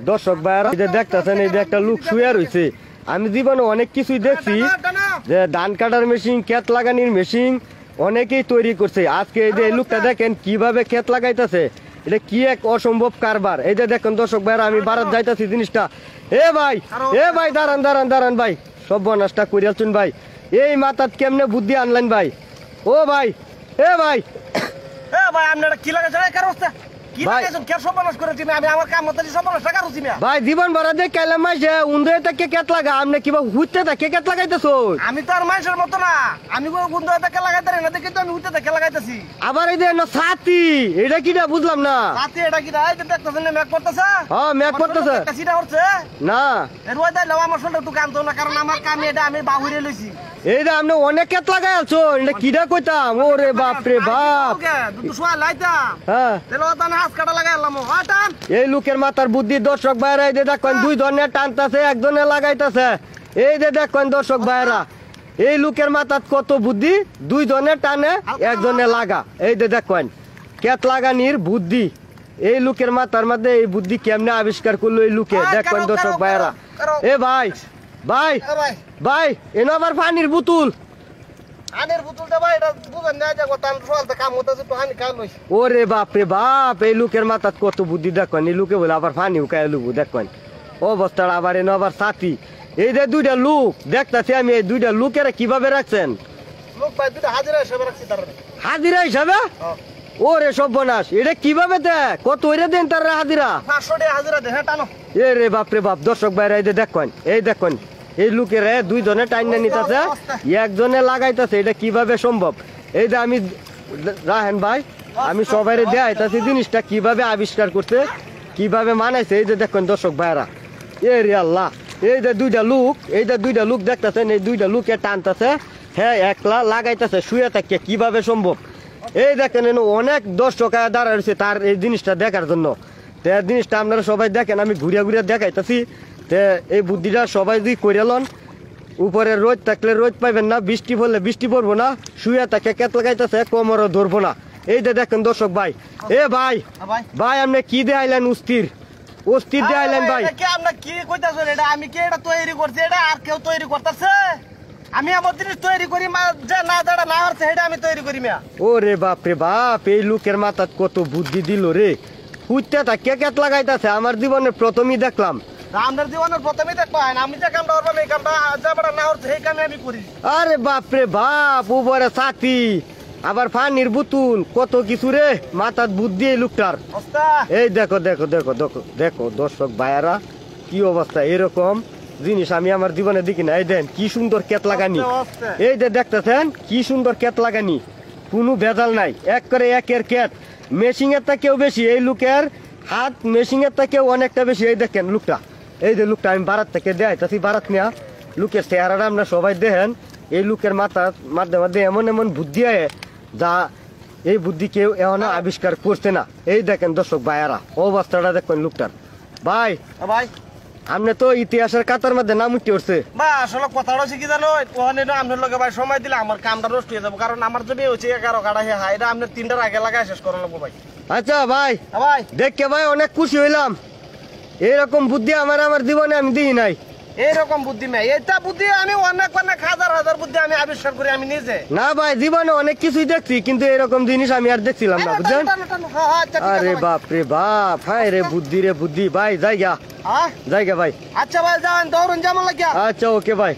দর্শক ভাইরা দেখতেছেন এই যে একটা লোক শুয়ে রয়েছে। আমি জীবনে অনেক কিছুই দেখছি যে ধান কাটার মেশিন, ক্ষেত লাগানির মেশিন অনেকেই তৈরি করছে। আজকে এই যে এই লোকটা দেখেন কিভাবে ক্ষেত লাগাইতেছে, এটা কি এক অসম্ভব কারবার। এই যে দেখেন দর্শক ভাইরা, আমি বারাত যাইতেছি জিনিসটা। এ ভাই দাঁড়ান ভাই, সব বনাসটা করিয়ালছুন ভাই। এই মাথাত কেমনে বুদ্ধি আনলেন ভাই? ও ভাই, এ ভাই আপনারা কি লাগাইছে? ভাই জীবন ভরা দিয়ে কেলাম মাসে উন্দে থেকে কেত লাগা, আপনি কিবা হুইতে থেকে কেত লাগাইতেছো? আমি তো আর মানুষের মতো না, আমি বন্ধু থেকে লাগাইতে না, দেখি তো আমি হুইতে থেকে লাগাইতেছি। আবার এই যে ছাতি, এটা কিটা বুঝলাম না। ছাতি এটা কি দেখতেছেন না? ম্যাক করতেছে। হ্যাঁ ম্যাক করতেছে। সিটা হচ্ছে না রোজ দাইলো আমার শরীরটা একটু কামতো না, কারণ আমার কাম এটা আমি বাহুরে লইছি। এই যে আপনি অনেক কেত লাগাই আছো, এটা কিটা কইতাম? ওরে বাপ রে বাপ, দুটো সোয়া লাইতাম। হ্যাঁ তেল তানে হাত কাটা লাগাইলাম। টান এই লোকের মাথার বুদ্ধি দর্শক ভাইরা। এই যে দেখেন দুই ধরনের টানতাছে, একজনে লাগাইতেছে। এই যে দেখেন দর্শক ভাইরা, এই লোকের মাথার কত বুদ্ধি, দুই ধরনের টানে একজনে লাগা। এই যে দেখেন ক্ষেত লাগানির বুদ্ধি, এই লোকের মাথার মধ্যে এই বুদ্ধি কেমনে আবিষ্কার করলো এই লোকে। দেখেন দর্শক ভাইরা। এ ভাই ভাই ভাই এনো আবার পানির বোতল। আনের বোতলটা ভাই এটা বুঝেন না যে গোটান সোয়ালতে কাম হতেছে, তো হানি কাম হইছে। ওরে বাপ রে বাপ, এই লোকের মাথার কত বুদ্ধি দেখেন। এই লোকে বলে আবার পানি উকায় লুবু। দেখেন অবস্থাটা আবার এনো আবার সাথী। এই যে দুইটা লোক দেখতেছি আমি, এই দুইটা লোকের কিভাবে রাখছেন? লোক ভাই দুটো হাজিরা হিসেবে রাখছি তার। হাজিরা হিসাবে? ওরে সর্বনাশ, এটা কিভাবে দেয়? কত ওরে দেন তার হাজিরা? 500 টাকা হাজিরা দে। হ্যাঁ টানো। এ রে বাপ রে বাপ, দর্শক ভাইরা এই যে দেখেন, এই দেখেন এই লোকের দুই জনে টাইনা নিতেছে, একজনে লাগাইতেছে। এটা কিভাবে সম্ভব? এই যে আমি রাহেন ভাই, আমি সবাই দেখাইতেছি জিনিসটা কিভাবে আবিষ্কার করছে, কিভাবে মানাইছে। এই যে দেখেন দর্শক ভাইরা, এ রে আল্লাহ, এই যে দুইটা লোক, এই যে দুইটা লোক দেখতেছেন, এই দুইটা লোকে টানতেছে, হ্যাঁ একলা লাগাইতেছে শুয়ে থাকে। কিভাবে সম্ভব? এই দেখেন অনেক দর্শক দাঁড়া রয়েছে তার এই জিনিসটা দেখার জন্য। জিনিসটা আপনারা সবাই দেখেন, আমি ঘুরিয়া ঘুরিয়া দেখাইতেছি। এই বুদ্ধিটা সবাই যদি করে লন, উপরে রোদ থাকলে রোদ পাইবেন না, বৃষ্টি পড়লে বৃষ্টি পড়বো না, শুয়ে থাকে কেত লাগাইতেছে, কোমরও ধরবো না। এই যে দেখেন দর্শক ভাই, এ ভাই ভাই আপনি কি দেখাইলেন? অস্থির দেখাইলেন ভাই। আপনি কি কইতাছেন? এটা আমি কি এটা তৈরি করছি? এটা আর কেউ তৈরি করতেছে? আমি আমার জিনিস তৈরি করি, যে না দাঁড়া না হচ্ছে সেটা আমি তৈরি করি। মিয়া ওরে বাপ রে বাপ, এই লোকের মাথাত কত বুদ্ধি দিল রে। হুইতে থাকে কেত লাগাইতেছে, আমার জীবনের প্রথমই দেখলাম। আমাদের জীবনের প্রথমেই দেখবেন, আমি যে কামটা করবো এই কামটা যে না হচ্ছে সেই কামে আমি করি। আরে বাপ রে বাপ, উপরে ছাতি আবার পানির বোতল, কত কিছু রে মাথার বুদ্ধি এই লোকটার। এই দেখো দেখো দেখো দেখো দেখো দর্শক ভাইয়ারা, কি অবস্থা। এরকম জিনিস আমি আমার জীবনে দেখি না। এই দেন কি সুন্দর কেত লাগানি, এই যে দেখতেছেন কি সুন্দর কেত লাগানি, কোনো ভেজাল নাই, এক করে একের কেত। মেশিনের থেকেও বেশি এই লোকের হাত, মেশিনের থেকেও অনেকটা বেশি। এই দেখেন লোকটা, এই যে লোকটা আমি বারাত থেকে দেখাইতেছি, বারাত নেয়া লোকের চেহারাটা আমরা সবাই দেখেন। এই লোকের মাথার মাধ্যমে এমন এমন বুদ্ধি আয় যা এই বুদ্ধি কেউ এখনো আবিষ্কার করছে না। এই দেখেন দর্শক ভাইয়ারা, অবস্থাটা দেখেন লোকটার। ভাই ভাই আপনি তো ইতিহাসের কাতার মধ্যে নাম উঠতে উঠছে। বা আসলে কথাটা হচ্ছে কি জানো, আপনার লোকে ভাই সময় দিলে আমার কামটা নষ্ট হয়ে যাবো, কারণ আমার যদি হচ্ছে 11 কাটা হ্যাঁ, এটা আপনার 3টার আগে লাগাই শেষ করা লাগবো ভাই। আচ্ছা ভাই ভাই দেখে ভাই অনেক খুশি হইলাম। এইরকম বুদ্ধি আমার জীবনে আমি দিই নাই। এইরকম বুদ্ধি মেয়ে, এটা বুদ্ধি আমি অনেক হাজার হাজার বুদ্ধি আমি আবিষ্কার করি আমি নিজে। না ভাই জীবনে অনেক কিছুই দেখছি, কিন্তু এরকম জিনিস আমি আর দেখছিলাম না, বুঝলেন? আরে বাপ রে বাপ, হায় রে বুদ্ধি রে বুদ্ধি। ভাই জায়গা ভাই। আচ্ছা ভাই যান, দৌড়ুন যেমন লাগিয়া। আচ্ছা ওকে ভাই।